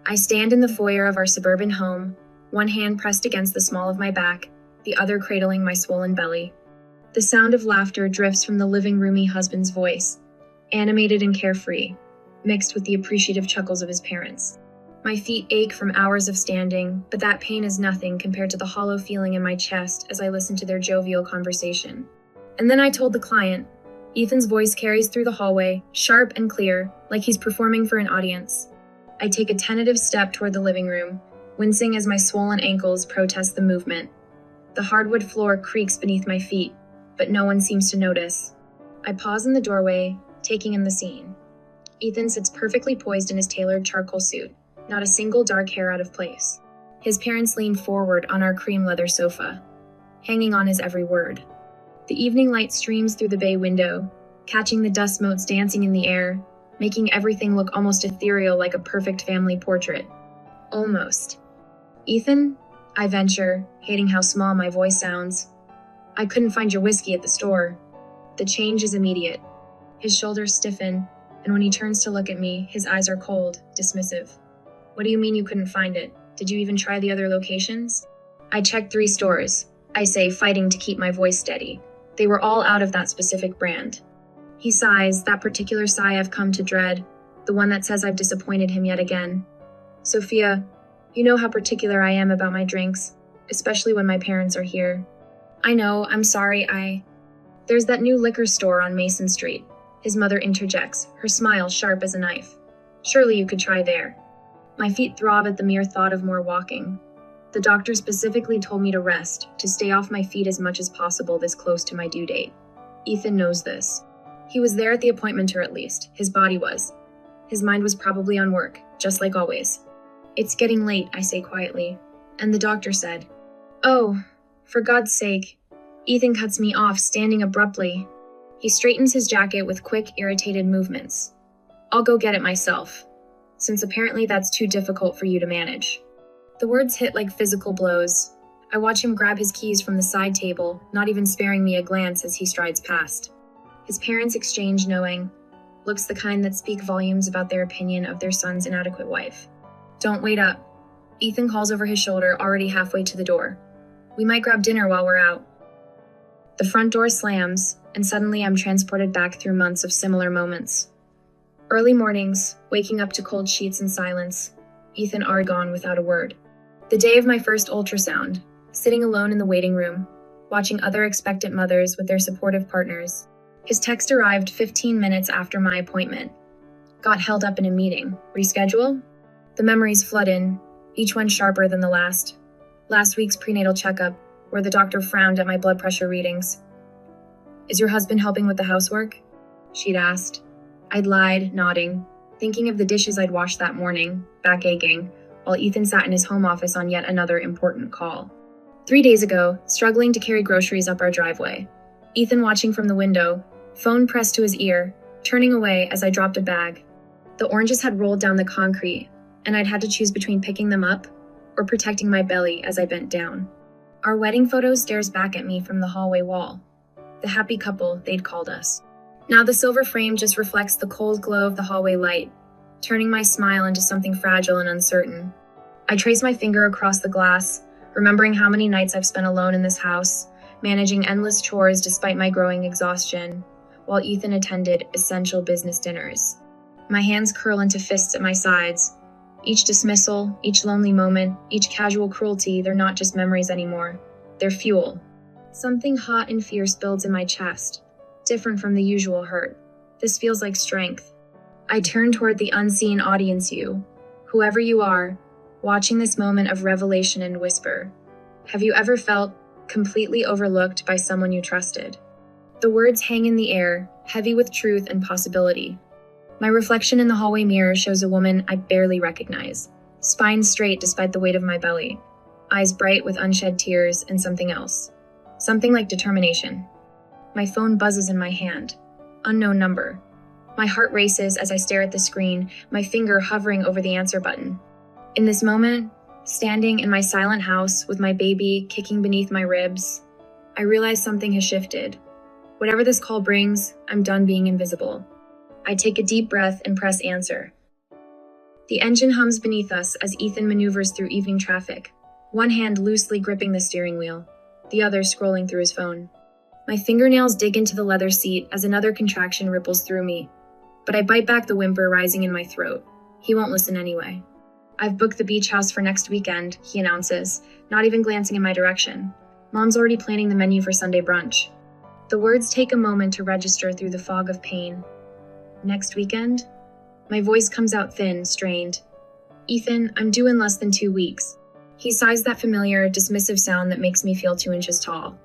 I stand in the foyer of our suburban home, one hand pressed against the small of my back, the other cradling my swollen belly. The sound of laughter drifts from the living roomy husband's voice, animated and carefree, mixed with the appreciative chuckles of his parents. My feet ache from hours of standing, but that pain is nothing compared to the hollow feeling in my chest as I listen to their jovial conversation. And then I told the client. Ethan's voice carries through the hallway, sharp and clear, like he's performing for an audience. I take a tentative step toward the living room, wincing as my swollen ankles protest the movement. The hardwood floor creaks beneath my feet, but no one seems to notice. I pause in the doorway, taking in the scene. Ethan sits perfectly poised in his tailored charcoal suit, not a single dark hair out of place. His parents lean forward on our cream leather sofa, hanging on his every word. The evening light streams through the bay window, catching the dust motes dancing in the air, making everything look almost ethereal like a perfect family portrait. Almost. Ethan, I venture, hating how small my voice sounds. I couldn't find your whiskey at the store. The change is immediate. His shoulders stiffen, and when he turns to look at me, his eyes are cold, dismissive. What do you mean you couldn't find it? Did you even try the other locations? I checked 3 stores, I say, fighting to keep my voice steady. They were all out of that specific brand. He sighs, that particular sigh I've come to dread, the one that says I've disappointed him yet again. Sophia, you know how particular I am about my drinks, especially when my parents are here. I know, I'm sorry, There's that new liquor store on Mason Street. His mother interjects, her smile sharp as a knife. Surely you could try there. My feet throb at the mere thought of more walking. The doctor specifically told me to rest, to stay off my feet as much as possible this close to my due date. Ethan knows this. He was there at the appointment, or at least, his body was. His mind was probably on work, just like always. It's getting late, I say quietly, and the doctor said, "Oh, for God's sake." Ethan cuts me off, standing abruptly. He straightens his jacket with quick, irritated movements. "I'll go get it myself, since apparently that's too difficult for you to manage." The words hit like physical blows. I watch him grab his keys from the side table, not even sparing me a glance as he strides past. His parents exchange knowing, looks the kind that speak volumes about their opinion of their son's inadequate wife. "Don't wait up." Ethan calls over his shoulder, already halfway to the door. "We might grab dinner while we're out." The front door slams, and suddenly I'm transported back through months of similar moments. Early mornings, waking up to cold sheets and silence, Ethan are gone without a word. The day of my first ultrasound, sitting alone in the waiting room, watching other expectant mothers with their supportive partners. His text arrived 15 minutes after my appointment. Got held up in a meeting. Reschedule? The memories flood in, each one sharper than the last. Last week's prenatal checkup, where the doctor frowned at my blood pressure readings. "Is your husband helping with the housework?" she'd asked. I'd lied, nodding, thinking of the dishes I'd washed that morning, back aching, while Ethan sat in his home office on yet another important call. 3 days ago, struggling to carry groceries up our driveway. Ethan watching from the window, phone pressed to his ear, turning away as I dropped a bag. The oranges had rolled down the concrete, and I'd had to choose between picking them up or protecting my belly as I bent down. Our wedding photo stares back at me from the hallway wall. The happy couple they'd called us. Now the silver frame just reflects the cold glow of the hallway light, turning my smile into something fragile and uncertain. I trace my finger across the glass, remembering how many nights I've spent alone in this house, managing endless chores despite my growing exhaustion, while Ethan attended essential business dinners. My hands curl into fists at my sides. Each dismissal, each lonely moment, each casual cruelty, they're not just memories anymore. They're fuel. Something hot and fierce builds in my chest, different from the usual hurt. This feels like strength. I turn toward the unseen audience, you, whoever you are, watching this moment of revelation, and whisper, have you ever felt completely overlooked by someone you trusted? The words hang in the air, heavy with truth and possibility. My reflection in the hallway mirror shows a woman I barely recognize, spine straight despite the weight of my belly, eyes bright with unshed tears, and something else. Something like determination. My phone buzzes in my hand. Unknown number. My heart races as I stare at the screen, my finger hovering over the answer button. In this moment, standing in my silent house with my baby kicking beneath my ribs, I realize something has shifted. Whatever this call brings, I'm done being invisible. I take a deep breath and press answer. The engine hums beneath us as Ethan maneuvers through evening traffic, one hand loosely gripping the steering wheel, the other scrolling through his phone. My fingernails dig into the leather seat as another contraction ripples through me, but I bite back the whimper rising in my throat. He won't listen anyway. I've booked the beach house for next weekend, he announces, not even glancing in my direction. Mom's already planning the menu for Sunday brunch. The words take a moment to register through the fog of pain. Next weekend? My voice comes out thin, strained. Ethan, I'm due in less than 2 weeks. He sighs that familiar, dismissive sound that makes me feel 2 inches tall.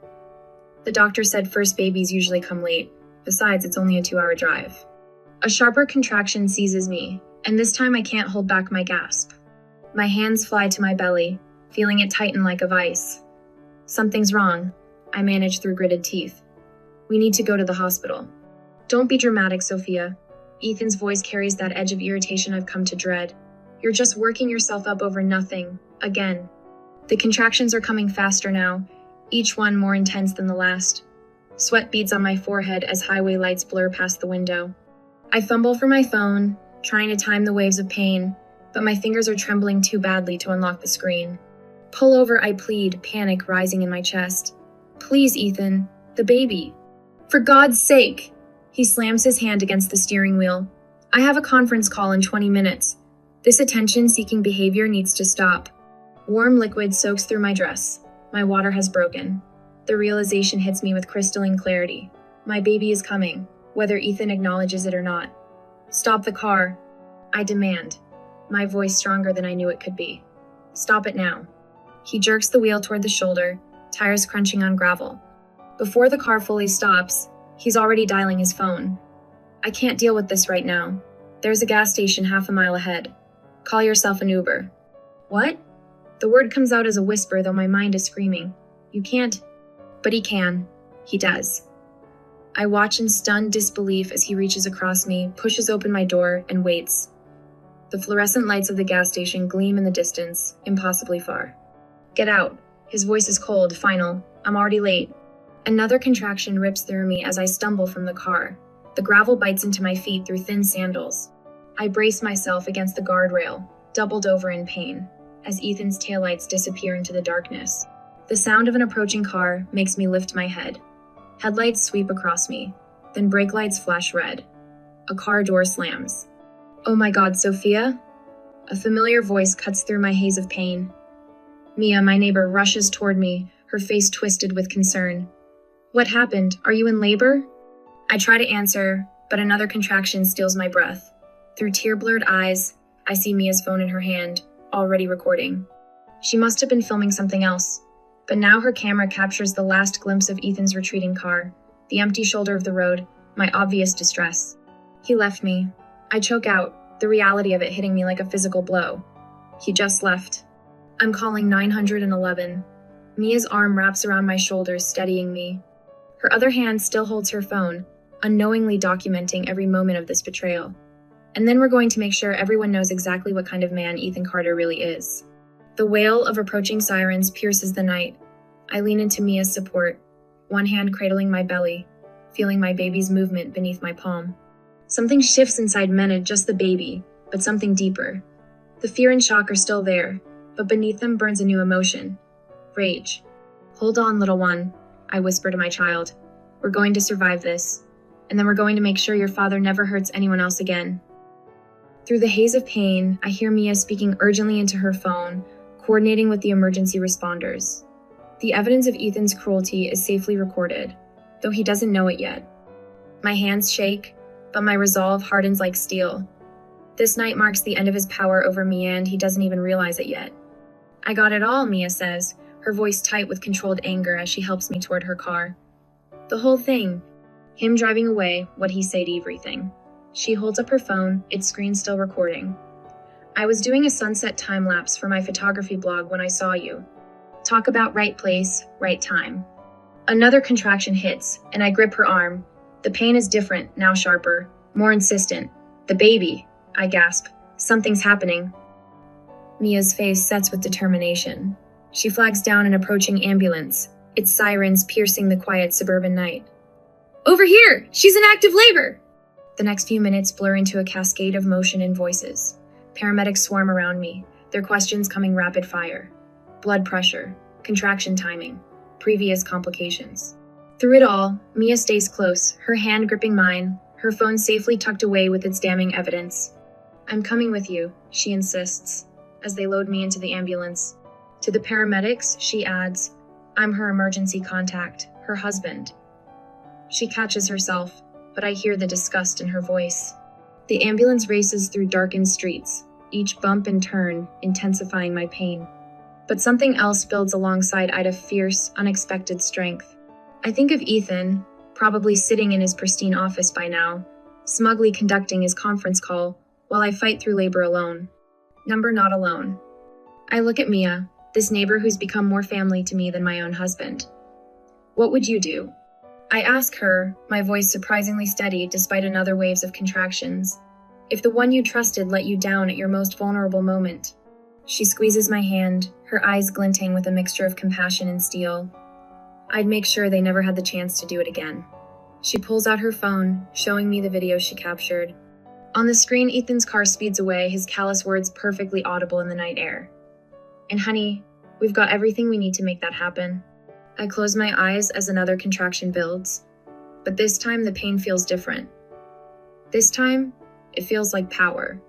The doctor said first babies usually come late. Besides, it's only a 2-hour drive. A sharper contraction seizes me, and this time I can't hold back my gasp. My hands fly to my belly, feeling it tighten like a vice. Something's wrong, I manage through gritted teeth. We need to go to the hospital. Don't be dramatic, Sophia. Ethan's voice carries that edge of irritation I've come to dread. You're just working yourself up over nothing, again. The contractions are coming faster now, each one more intense than the last. Sweat beads on my forehead as highway lights blur past the window. I fumble for my phone, trying to time the waves of pain, but my fingers are trembling too badly to unlock the screen. Pull over, I plead, panic rising in my chest. Please, Ethan, the baby. For God's sake! He slams his hand against the steering wheel. I have a conference call in 20 minutes. This attention-seeking behavior needs to stop. Warm liquid soaks through my dress. My water has broken. The realization hits me with crystalline clarity. My baby is coming, whether Ethan acknowledges it or not. Stop the car, I demand, my voice stronger than I knew it could be. Stop it now. He jerks the wheel toward the shoulder, tires crunching on gravel. Before the car fully stops, he's already dialing his phone. I can't deal with this right now. There's a gas station half a mile ahead. Call yourself an Uber. What? The word comes out as a whisper, though my mind is screaming. You can't. But he can. He does. I watch in stunned disbelief as he reaches across me, pushes open my door, and waits. The fluorescent lights of the gas station gleam in the distance, impossibly far. Get out. His voice is cold, final. I'm already late. Another contraction rips through me as I stumble from the car. The gravel bites into my feet through thin sandals. I brace myself against the guardrail, doubled over in pain, as Ethan's taillights disappear into the darkness. The sound of an approaching car makes me lift my head. Headlights sweep across me, then brake lights flash red. A car door slams. Oh my God, Sophia? A familiar voice cuts through my haze of pain. Mia, my neighbor, rushes toward me, her face twisted with concern. What happened? Are you in labor? I try to answer, but another contraction steals my breath. Through tear-blurred eyes, I see Mia's phone in her hand, already recording. She must have been filming something else, but now her camera captures the last glimpse of Ethan's retreating car, the empty shoulder of the road, my obvious distress. He left me. I choke out, the reality of it hitting me like a physical blow. He just left. I'm calling 911. Mia's arm wraps around my shoulders, steadying me. Her other hand still holds her phone, unknowingly documenting every moment of this betrayal. And then we're going to make sure everyone knows exactly what kind of man Ethan Carter really is. The wail of approaching sirens pierces the night. I lean into Mia's support, one hand cradling my belly, feeling my baby's movement beneath my palm. Something shifts inside Mena, just the baby, but something deeper. The fear and shock are still there, but beneath them burns a new emotion. Rage. Hold on, little one, I whisper to my child. We're going to survive this, and then we're going to make sure your father never hurts anyone else again. Through the haze of pain, I hear Mia speaking urgently into her phone, coordinating with the emergency responders. The evidence of Ethan's cruelty is safely recorded, though he doesn't know it yet. My hands shake, but my resolve hardens like steel. This night marks the end of his power over Mia, and he doesn't even realize it yet. I got it all, Mia says, her voice tight with controlled anger as she helps me toward her car. The whole thing. Him driving away, what he said, everything. She holds up her phone, its screen still recording. I was doing a sunset time-lapse for my photography blog when I saw you. Talk about right place, right time. Another contraction hits, and I grip her arm. The pain is different, now sharper, more insistent. The baby, I gasp. Something's happening. Mia's face sets with determination. She flags down an approaching ambulance, its sirens piercing the quiet suburban night. Over here! She's in active labor! The next few minutes blur into a cascade of motion and voices. Paramedics swarm around me, their questions coming rapid fire. Blood pressure, contraction timing, previous complications. Through it all, Mia stays close, her hand gripping mine, her phone safely tucked away with its damning evidence. "I'm coming with you," she insists, as they load me into the ambulance. To the paramedics, she adds, "I'm her emergency contact, her husband." She catches herself, but I hear the disgust in her voice. The ambulance races through darkened streets, each bump and turn intensifying my pain. But something else builds alongside Ida's fierce, unexpected strength. I think of Ethan, probably sitting in his pristine office by now, smugly conducting his conference call while I fight through labor alone. Number not alone. I look at Mia, this neighbor who's become more family to me than my own husband. "What would you do?" I ask her, my voice surprisingly steady despite another waves of contractions. "If the one you trusted let you down at your most vulnerable moment." She squeezes my hand, her eyes glinting with a mixture of compassion and steel. "I'd make sure they never had the chance to do it again." She pulls out her phone, showing me the video she captured. On the screen, Ethan's car speeds away, his callous words perfectly audible in the night air. "And honey, we've got everything we need to make that happen." I close my eyes as another contraction builds. But this time, the pain feels different. This time, it feels like power.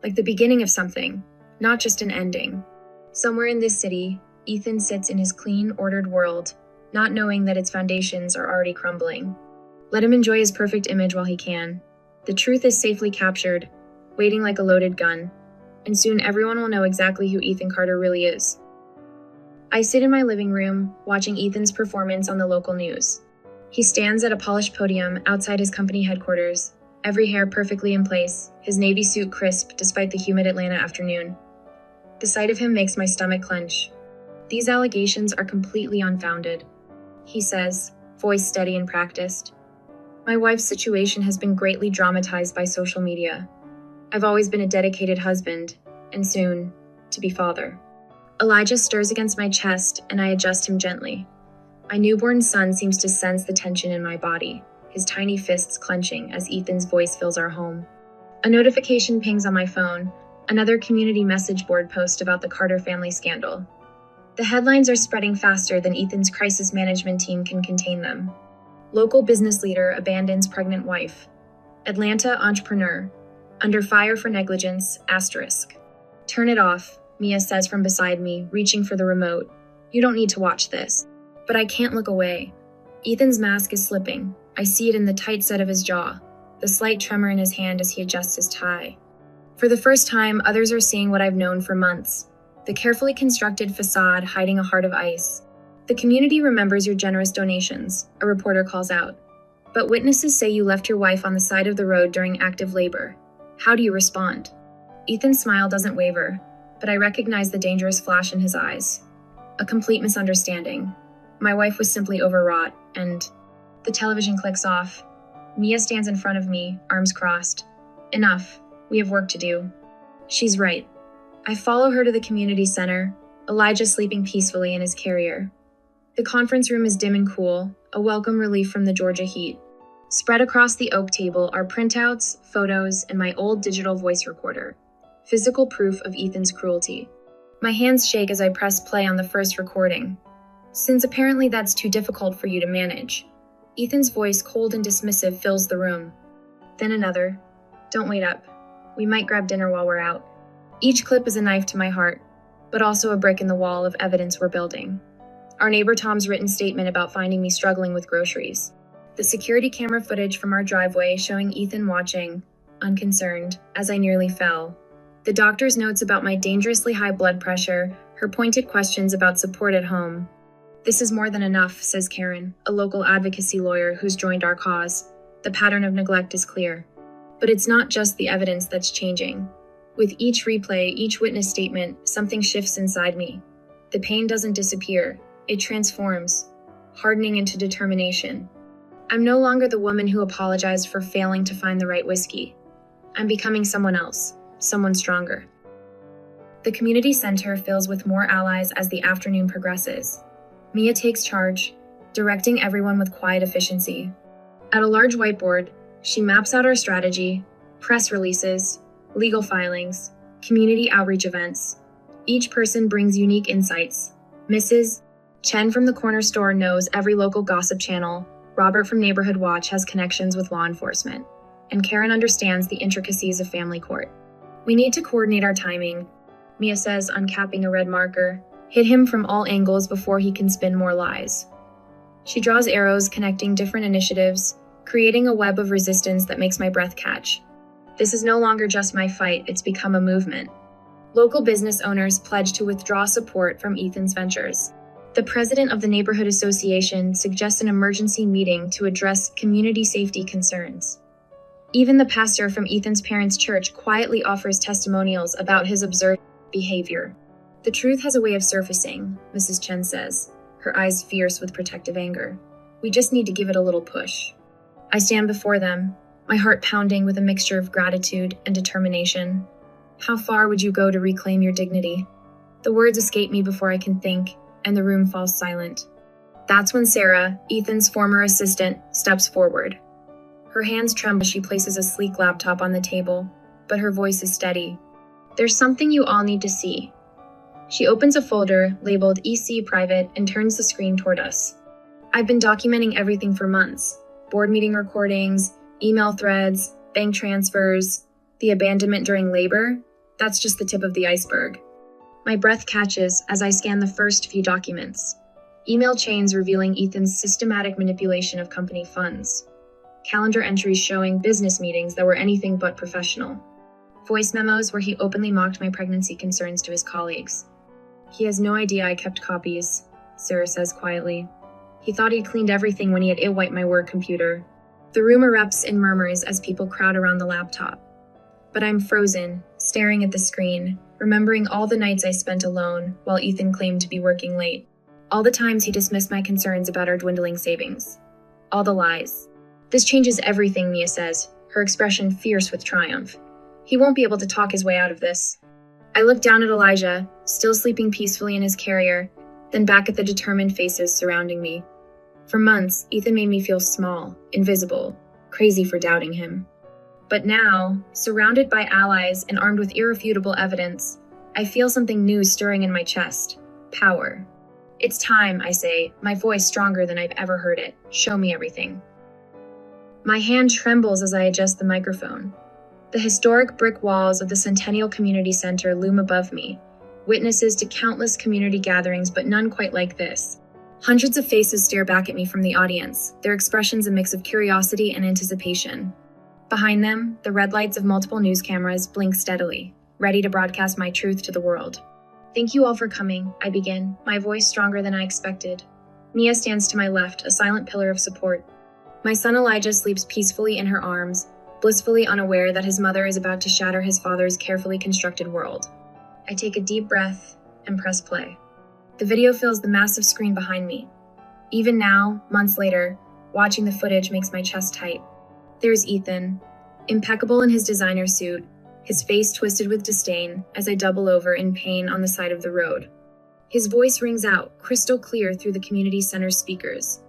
Like the beginning of something, not just an ending. Somewhere in this city, Ethan sits in his clean, ordered world, not knowing that its foundations are already crumbling. Let him enjoy his perfect image while he can. The truth is safely captured, waiting like a loaded gun, and soon everyone will know exactly who Ethan Carter really is. I sit in my living room, watching Ethan's performance on the local news. He stands at a polished podium outside his company headquarters, every hair perfectly in place, his navy suit crisp despite the humid Atlanta afternoon. The sight of him makes my stomach clench. "These allegations are completely unfounded," he says, voice steady and practiced. "My wife's situation has been greatly dramatized by social media. I've always been a dedicated husband, and soon, to be father." Elijah stirs against my chest, and I adjust him gently. My newborn son seems to sense the tension in my body, his tiny fists clenching as Ethan's voice fills our home. A notification pings on my phone, another community message board post about the Carter family scandal. The headlines are spreading faster than Ethan's crisis management team can contain them. Local business leader abandons pregnant wife. Atlanta entrepreneur. Under fire for negligence, asterisk. "Turn it off," Mia says from beside me, reaching for the remote. "You don't need to watch this." But I can't look away. Ethan's mask is slipping. I see it in the tight set of his jaw, the slight tremor in his hand as he adjusts his tie. For the first time, others are seeing what I've known for months. The carefully constructed facade hiding a heart of ice. "The community remembers your generous donations," a reporter calls out. "But witnesses say you left your wife on the side of the road during active labor. How do you respond?" Ethan's smile doesn't waver, but I recognize the dangerous flash in his eyes. A complete misunderstanding. My wife was simply overwrought, and the television clicks off. Mia stands in front of me, arms crossed. "Enough. We have work to do." She's right. I follow her to the community center, Elijah sleeping peacefully in his carrier. The conference room is dim and cool, a welcome relief from the Georgia heat. Spread across the oak table are printouts, photos, and my old digital voice recorder. Physical proof of Ethan's cruelty. My hands shake as I press play on the first recording. Since apparently that's too difficult for you to manage. Ethan's voice, cold and dismissive, fills the room. Then another. "Don't wait up. We might grab dinner while we're out." Each clip is a knife to my heart, but also a brick in the wall of evidence we're building. Our neighbor Tom's written statement about finding me struggling with groceries. The security camera footage from our driveway showing Ethan watching, unconcerned, as I nearly fell. The doctor's notes about my dangerously high blood pressure, her pointed questions about support at home. "This is more than enough," says Karen, a local advocacy lawyer who's joined our cause. The pattern of neglect is clear. But it's not just the evidence that's changing. With each replay, each witness statement, something shifts inside me. The pain doesn't disappear. It transforms, hardening into determination. I'm no longer the woman who apologized for failing to find the right whiskey. I'm becoming someone else, someone stronger. The community center fills with more allies as the afternoon progresses. Mia takes charge, directing everyone with quiet efficiency. At a large whiteboard, she maps out our strategy, press releases, legal filings, community outreach events. Each person brings unique insights. Mrs. Chen from the corner store knows every local gossip channel. Robert from Neighborhood Watch has connections with law enforcement. And Karen understands the intricacies of family court. We need to coordinate our timing, Mia says, uncapping a red marker. Hit him from all angles before he can spin more lies. She draws arrows connecting different initiatives, creating a web of resistance that makes my breath catch. This is no longer just my fight, it's become a movement. Local business owners pledge to withdraw support from Ethan's ventures. The president of the neighborhood association suggests an emergency meeting to address community safety concerns. Even the pastor from Ethan's parents' church quietly offers testimonials about his absurd behavior. The truth has a way of surfacing, Mrs. Chen says, her eyes fierce with protective anger. We just need to give it a little push. I stand before them, my heart pounding with a mixture of gratitude and determination. How far would you go to reclaim your dignity? The words escape me before I can think, and the room falls silent. That's when Sarah, Ethan's former assistant, steps forward. Her hands tremble as she places a sleek laptop on the table, but her voice is steady. There's something you all need to see. She opens a folder labeled EC Private and turns the screen toward us. I've been documenting everything for months. Board meeting recordings, email threads, bank transfers, the abandonment during labor. That's just the tip of the iceberg. My breath catches as I scan the first few documents. Email chains revealing Ethan's systematic manipulation of company funds. Calendar entries showing business meetings that were anything but professional. Voice memos where he openly mocked my pregnancy concerns to his colleagues. He has no idea I kept copies, Sarah says quietly. He thought he'd cleaned everything when he had ill-wiped my work computer. The room erupts in murmurs as people crowd around the laptop. But I'm frozen, staring at the screen, remembering all the nights I spent alone while Ethan claimed to be working late. All the times he dismissed my concerns about our dwindling savings. All the lies. This changes everything, Mia says, her expression fierce with triumph. He won't be able to talk his way out of this. I look down at Elijah, still sleeping peacefully in his carrier, then back at the determined faces surrounding me. For months, Ethan made me feel small, invisible, crazy for doubting him. But now, surrounded by allies and armed with irrefutable evidence, I feel something new stirring in my chest. Power. It's time, I say, my voice stronger than I've ever heard it. Show me everything. My hand trembles as I adjust the microphone. The historic brick walls of the Centennial Community Center loom above me, witnesses to countless community gatherings, but none quite like this. Hundreds of faces stare back at me from the audience, their expressions a mix of curiosity and anticipation. Behind them, the red lights of multiple news cameras blink steadily, ready to broadcast my truth to the world. Thank you all for coming, I begin, my voice stronger than I expected. Mia stands to my left, a silent pillar of support. My son Elijah sleeps peacefully in her arms, blissfully unaware that his mother is about to shatter his father's carefully constructed world. I take a deep breath and press play. The video fills the massive screen behind me. Even now, months later, watching the footage makes my chest tight. There's Ethan, impeccable in his designer suit, his face twisted with disdain as I double over in pain on the side of the road. His voice rings out, crystal clear through the community center's speakers.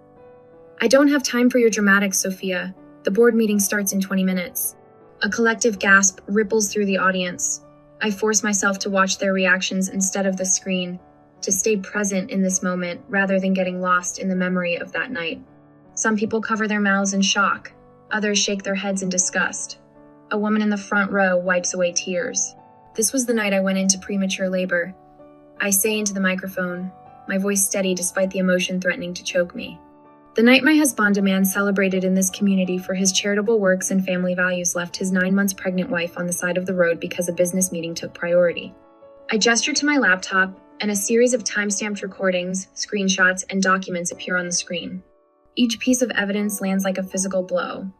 I don't have time for your dramatics, Sophia. The board meeting starts in 20 minutes. A collective gasp ripples through the audience. I force myself to watch their reactions instead of the screen, to stay present in this moment rather than getting lost in the memory of that night. Some people cover their mouths in shock. Others shake their heads in disgust. A woman in the front row wipes away tears. This was the night I went into premature labor. I say into the microphone, my voice steady despite the emotion threatening to choke me. The night my husband, a man celebrated in this community for his charitable works and family values, left his 9 months pregnant wife on the side of the road because a business meeting took priority. I gesture to my laptop, and a series of time-stamped recordings, screenshots, and documents appear on the screen. Each piece of evidence lands like a physical blow.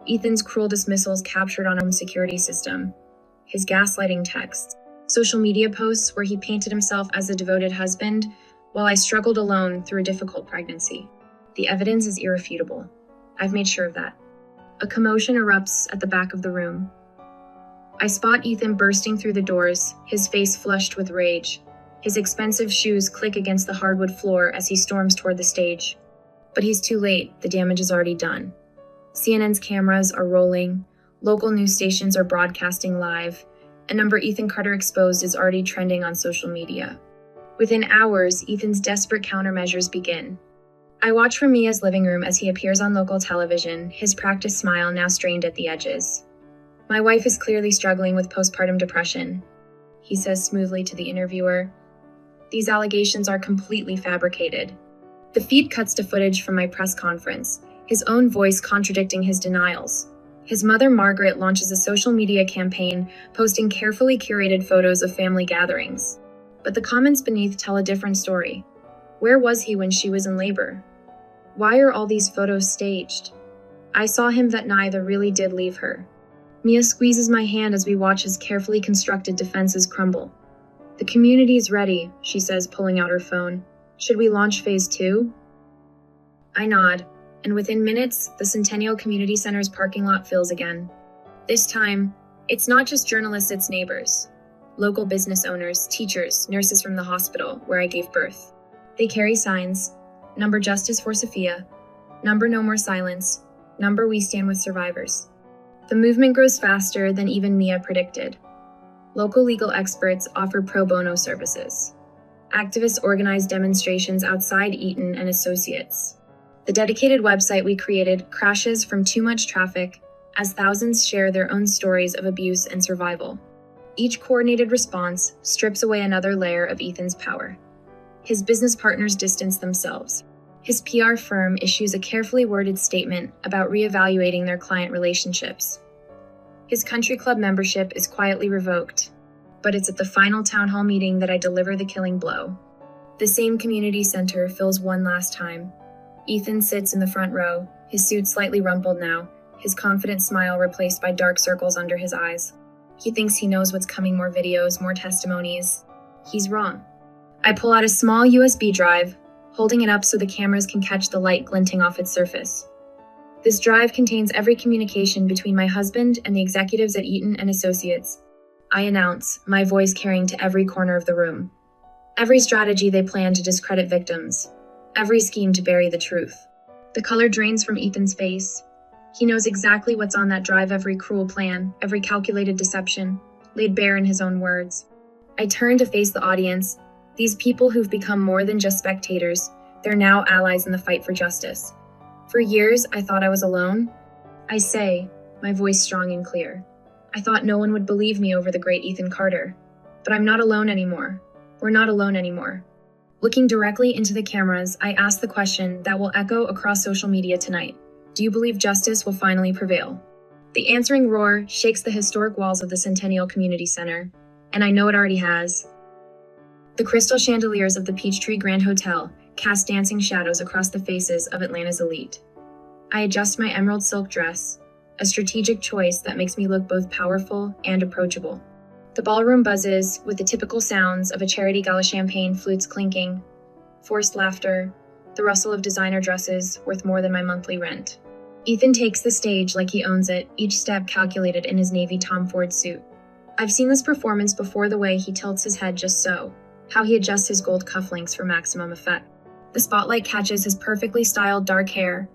Ethan's cruel dismissals captured on home security system, his gaslighting texts, social media posts where he painted himself as a devoted husband while I struggled alone through a difficult pregnancy. The evidence is irrefutable. I've made sure of that. A commotion erupts at the back of the room. I spot Ethan bursting through the doors, his face flushed with rage. His expensive shoes click against the hardwood floor as he storms toward the stage. But he's too late, the damage is already done. CNN's cameras are rolling, local news stations are broadcasting live, A number Ethan Carter exposed is already trending on social media. Within hours, Ethan's desperate countermeasures begin. I watch from Mia's living room as he appears on local television, his practiced smile now strained at the edges. My wife is clearly struggling with postpartum depression, he says smoothly to the interviewer. These allegations are completely fabricated. The feed cuts to footage from my press conference, his own voice contradicting his denials. His mother, Margaret, launches a social media campaign, posting carefully curated photos of family gatherings. But the comments beneath tell a different story. Where was he when she was in labor? Why are all these photos staged? I saw him that neither really did leave her. Mia squeezes my hand as we watch his carefully constructed defenses crumble. The community is ready, she says, pulling out her phone. Should we launch phase 2? I nod, and within minutes, the Centennial Community Center's parking lot fills again. This time, it's not just journalists, it's neighbors. Local business owners, teachers, nurses from the hospital where I gave birth. They carry signs, number Justice for Sophia, number No More Silence, number We Stand with Survivors. The movement grows faster than even Mia predicted. Local legal experts offer pro bono services. Activists organize demonstrations outside Eaton and Associates. The dedicated website we created crashes from too much traffic as thousands share their own stories of abuse and survival. Each coordinated response strips away another layer of Ethan's power. His business partners distance themselves. His PR firm issues a carefully worded statement about reevaluating their client relationships. His country club membership is quietly revoked, but it's at the final town hall meeting that I deliver the killing blow. The same community center fills one last time. Ethan sits in the front row, his suit slightly rumpled now, his confident smile replaced by dark circles under his eyes. He thinks he knows what's coming, more videos, more testimonies. He's wrong. I pull out a small USB drive, holding it up so the cameras can catch the light glinting off its surface. This drive contains every communication between my husband and the executives at Eaton and Associates. I announce, my voice carrying to every corner of the room. Every strategy they plan to discredit victims. Every scheme to bury the truth. The color drains from Ethan's face. He knows exactly what's on that drive, every cruel plan, every calculated deception, laid bare in his own words. I turn to face the audience. These people who've become more than just spectators, they're now allies in the fight for justice. For years, I thought I was alone. I say, my voice strong and clear. I thought no one would believe me over the great Ethan Carter. But I'm not alone anymore. We're not alone anymore. Looking directly into the cameras, I ask the question that will echo across social media tonight. Do you believe justice will finally prevail? The answering roar shakes the historic walls of the Centennial Community Center, and I know it already has. The crystal chandeliers of the Peachtree Grand Hotel cast dancing shadows across the faces of Atlanta's elite. I adjust my emerald silk dress, a strategic choice that makes me look both powerful and approachable. The ballroom buzzes with the typical sounds of a charity gala, champagne flutes clinking, forced laughter, the rustle of designer dresses worth more than my monthly rent. Ethan takes the stage like he owns it, each step calculated in his navy Tom Ford suit. I've seen this performance before, the way he tilts his head just so, how he adjusts his gold cufflinks for maximum effect. The spotlight catches his perfectly styled dark hair,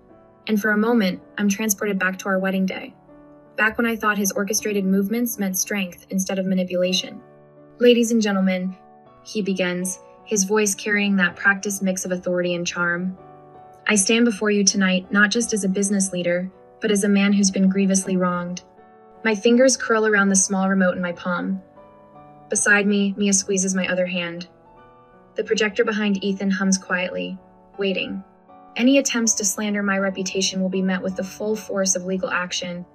and for a moment, I'm transported back to our wedding day. Back when I thought his orchestrated movements meant strength instead of manipulation. Ladies and gentlemen, he begins, his voice carrying that practiced mix of authority and charm. I stand before you tonight not just as a business leader, but as a man who's been grievously wronged. My fingers curl around the small remote in my palm. Beside me, Mia squeezes my other hand. The projector behind Ethan hums quietly, waiting. Any attempts to slander my reputation will be met with the full force of legal action.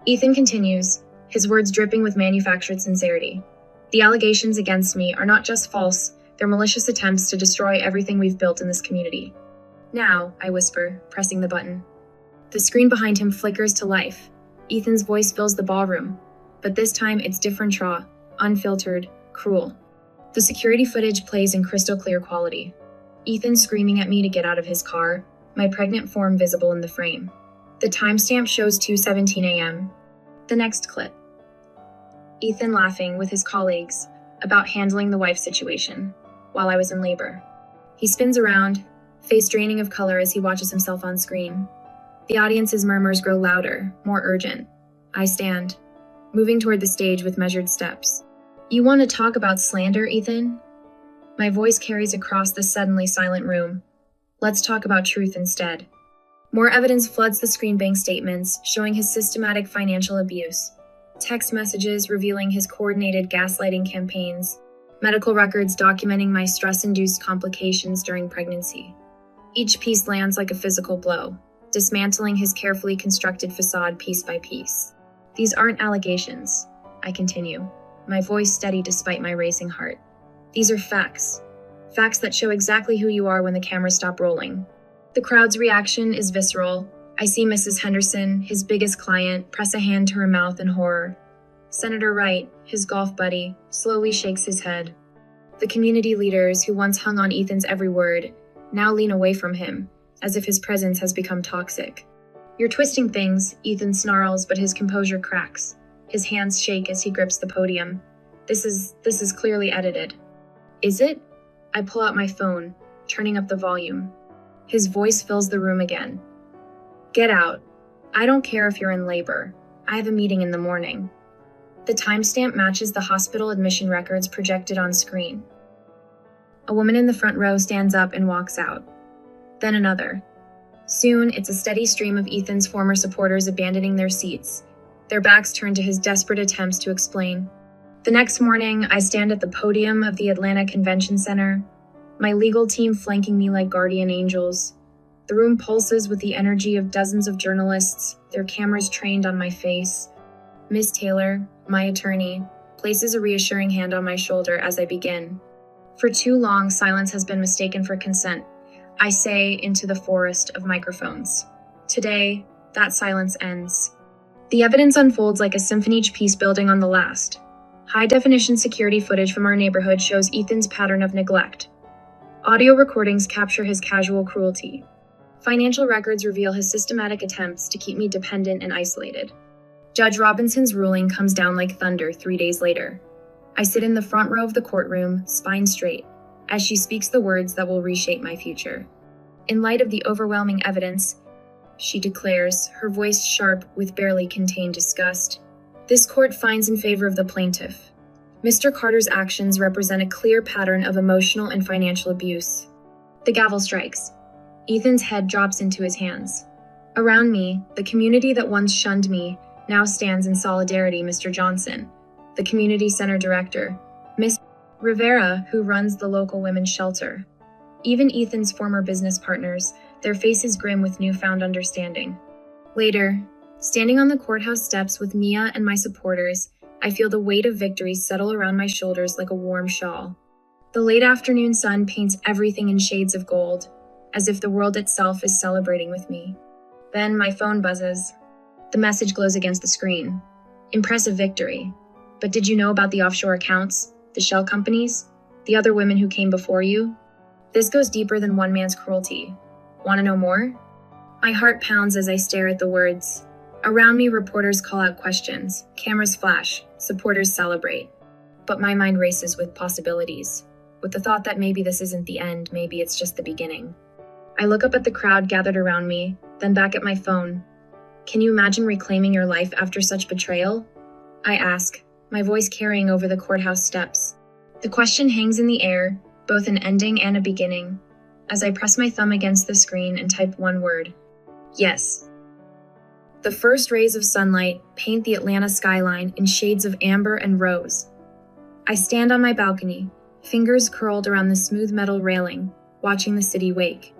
Ethan continues, his words dripping with manufactured sincerity. The allegations against me are not just false, they're malicious attempts to destroy everything we've built in this community. Now, I whisper, pressing the button. The screen behind him flickers to life. Ethan's voice fills the ballroom, but this time it's different, raw, unfiltered, cruel. The security footage plays in crystal clear quality. Ethan screaming at me to get out of his car, my pregnant form visible in the frame. The timestamp shows 2:17 a.m. The next clip. Ethan laughing with his colleagues about handling the wife situation while I was in labor. He spins around, face draining of color as he watches himself on screen. The audience's murmurs grow louder, more urgent. I stand, moving toward the stage with measured steps. You want to talk about slander, Ethan? My voice carries across the suddenly silent room. Let's talk about truth instead. More evidence floods the screen bank statements, showing his systematic financial abuse. Text messages revealing his coordinated gaslighting campaigns. Medical records documenting my stress-induced complications during pregnancy. Each piece lands like a physical blow, dismantling his carefully constructed facade piece by piece. These aren't allegations, I continue, my voice steady despite my racing heart. These are facts. Facts that show exactly who you are when the cameras stop rolling. The crowd's reaction is visceral. I see Mrs. Henderson, his biggest client, press a hand to her mouth in horror. Senator Wright, his golf buddy, slowly shakes his head. The community leaders who once hung on Ethan's every word now lean away from him, as if his presence has become toxic. You're twisting things, Ethan snarls, but his composure cracks. His hands shake as he grips the podium. This is clearly edited. Is it? I pull out my phone, turning up the volume. His voice fills the room again. Get out. I don't care if you're in labor. I have a meeting in the morning. The timestamp matches the hospital admission records projected on screen. A woman in the front row stands up and walks out. Then another. Soon, it's a steady stream of Ethan's former supporters abandoning their seats, their backs turned to his desperate attempts to explain. The next morning, I stand at the podium of the Atlanta Convention Center, my legal team flanking me like guardian angels. The room pulses with the energy of dozens of journalists, their cameras trained on my face. Miss Taylor, my attorney, places a reassuring hand on my shoulder as I begin. For too long, silence has been mistaken for consent, I say into the forest of microphones. Today, that silence ends. The evidence unfolds like a symphony piece building on the last. High-definition security footage from our neighborhood shows Ethan's pattern of neglect. Audio recordings capture his casual cruelty. Financial records reveal his systematic attempts to keep me dependent and isolated. Judge Robinson's ruling comes down like thunder 3 days later. I sit in the front row of the courtroom, spine straight, as she speaks the words that will reshape my future. In light of the overwhelming evidence, she declares, her voice sharp with barely contained disgust, this court finds in favor of the plaintiff. Mr. Carter's actions represent a clear pattern of emotional and financial abuse. The gavel strikes. Ethan's head drops into his hands. Around me, the community that once shunned me now stands in solidarity. Mr. Johnson, the community center director, Miss Rivera, who runs the local women's shelter. Even Ethan's former business partners, their faces grim with newfound understanding. Later, standing on the courthouse steps with Mia and my supporters, I feel the weight of victory settle around my shoulders like a warm shawl. The late afternoon sun paints everything in shades of gold, as if the world itself is celebrating with me. Then my phone buzzes. The message glows against the screen. Impressive victory. But did you know about the offshore accounts, the shell companies, the other women who came before you? This goes deeper than one man's cruelty. Want to know more? My heart pounds as I stare at the words. Around me, reporters call out questions, cameras flash, supporters celebrate. But my mind races with possibilities, with the thought that maybe this isn't the end, maybe it's just the beginning. I look up at the crowd gathered around me, then back at my phone. Can you imagine reclaiming your life after such betrayal? I ask, my voice carrying over the courthouse steps. The question hangs in the air, both an ending and a beginning, as I press my thumb against the screen and type one word. Yes. The first rays of sunlight paint the Atlanta skyline in shades of amber and rose. I stand on my balcony, fingers curled around the smooth metal railing, watching the city wake.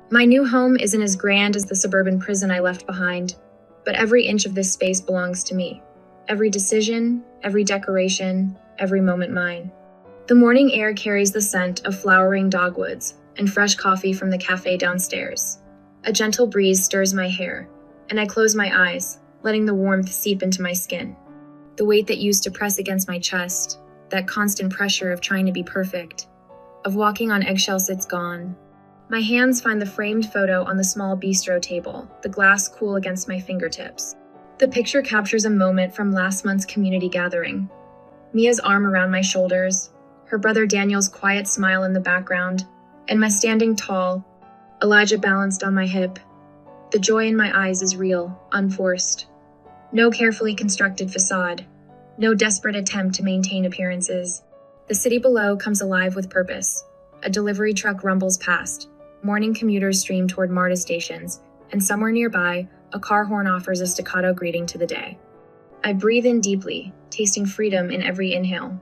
My new home isn't as grand as the suburban prison I left behind, but every inch of this space belongs to me. Every decision, every decoration, every moment mine. The morning air carries the scent of flowering dogwoods and fresh coffee from the cafe downstairs. A gentle breeze stirs my hair, and I close my eyes, letting the warmth seep into my skin. The weight that used to press against my chest, that constant pressure of trying to be perfect, of walking on eggshells, it's gone. My hands find the framed photo on the small bistro table, the glass cool against my fingertips. The picture captures a moment from last month's community gathering. Mia's arm around my shoulders, her brother Daniel's quiet smile in the background, and my standing tall, Elijah balanced on my hip. The joy in my eyes is real, unforced. No carefully constructed facade. No desperate attempt to maintain appearances. The city below comes alive with purpose. A delivery truck rumbles past. Morning commuters stream toward MARTA stations, and somewhere nearby, a car horn offers a staccato greeting to the day. I breathe in deeply, tasting freedom in every inhale.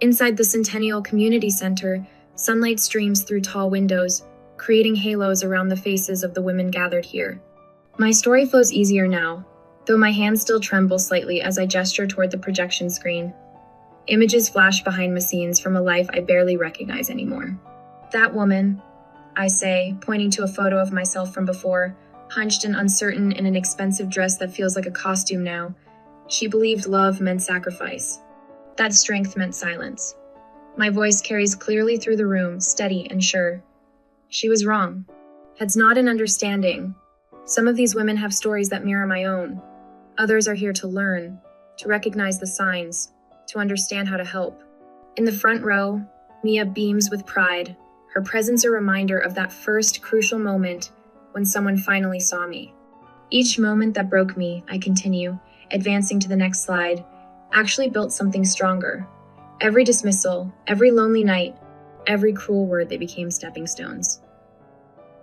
Inside the Centennial Community Center, sunlight streams through tall windows, creating halos around the faces of the women gathered here. My story flows easier now, though my hands still tremble slightly as I gesture toward the projection screen. Images flash behind me scenes from a life I barely recognize anymore. That woman, I say, pointing to a photo of myself from before, hunched and uncertain in an expensive dress that feels like a costume now. She believed love meant sacrifice. That strength meant silence. My voice carries clearly through the room, steady and sure. She was wrong. Heads nod in understanding. Some of these women have stories that mirror my own. Others are here to learn, to recognize the signs, to understand how to help. In the front row, Mia beams with pride, her presence a reminder of that first crucial moment when someone finally saw me. Each moment that broke me, I continue, advancing to the next slide, actually built something stronger. Every dismissal, every lonely night, every cruel word they became stepping stones.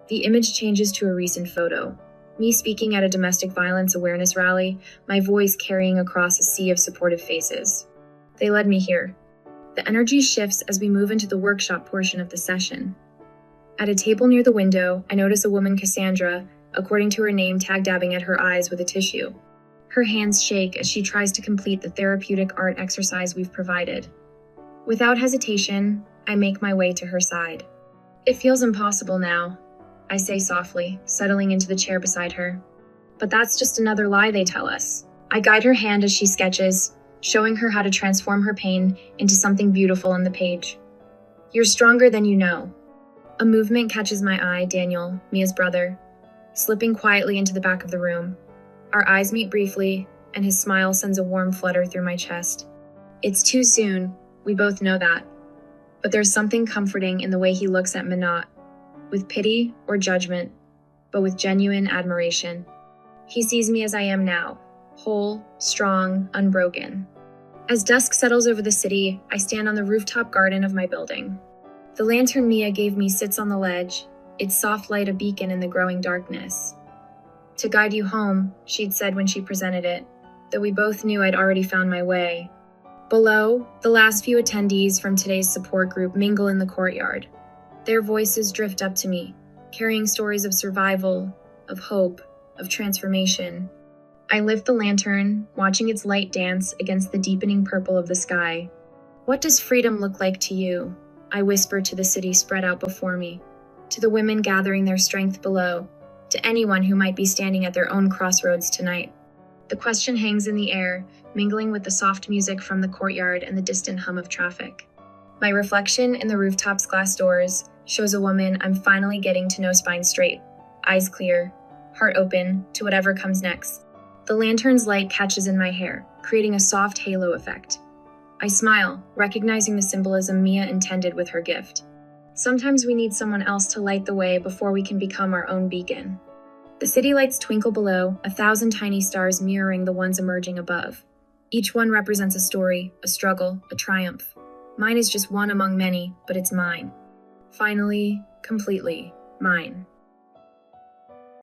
The image changes to a recent photo. Me speaking at a domestic violence awareness rally, my voice carrying across a sea of supportive faces. They led me here. The energy shifts as we move into the workshop portion of the session. At a table near the window, I notice a woman, Cassandra, according to her name, tag-dabbing at her eyes with a tissue. Her hands shake as she tries to complete the therapeutic art exercise we've provided. Without hesitation, I make my way to her side. It feels impossible now, I say softly, settling into the chair beside her. But that's just another lie they tell us. I guide her hand as she sketches, showing her how to transform her pain into something beautiful on the page. You're stronger than you know. A movement catches my eye, Daniel, Mia's brother, slipping quietly into the back of the room. Our eyes meet briefly, and his smile sends a warm flutter through my chest. It's too soon, we both know that. But there's something comforting in the way he looks at Minot, with pity or judgment, but with genuine admiration. He sees me as I am now, whole, strong, unbroken. As dusk settles over the city, I stand on the rooftop garden of my building. The lantern Mia gave me sits on the ledge, its soft light a beacon in the growing darkness. To guide you home, she'd said when she presented it, though we both knew I'd already found my way. Below, the last few attendees from today's support group mingle in the courtyard. Their voices drift up to me, carrying stories of survival, of hope, of transformation. I lift the lantern, watching its light dance against the deepening purple of the sky. What does freedom look like to you? I whisper to the city spread out before me, to the women gathering their strength below, to anyone who might be standing at their own crossroads tonight. The question hangs in the air, mingling with the soft music from the courtyard and the distant hum of traffic. My reflection in the rooftop's glass doors shows a woman I'm finally getting to know spine straight, eyes clear, heart open to whatever comes next. The lantern's light catches in my hair, creating a soft halo effect. I smile, recognizing the symbolism Mia intended with her gift. Sometimes we need someone else to light the way before we can become our own beacon. The city lights twinkle below, 1,000 tiny stars mirroring the ones emerging above. Each one represents a story, a struggle, a triumph. Mine is just one among many, but it's mine. Finally, completely, mine.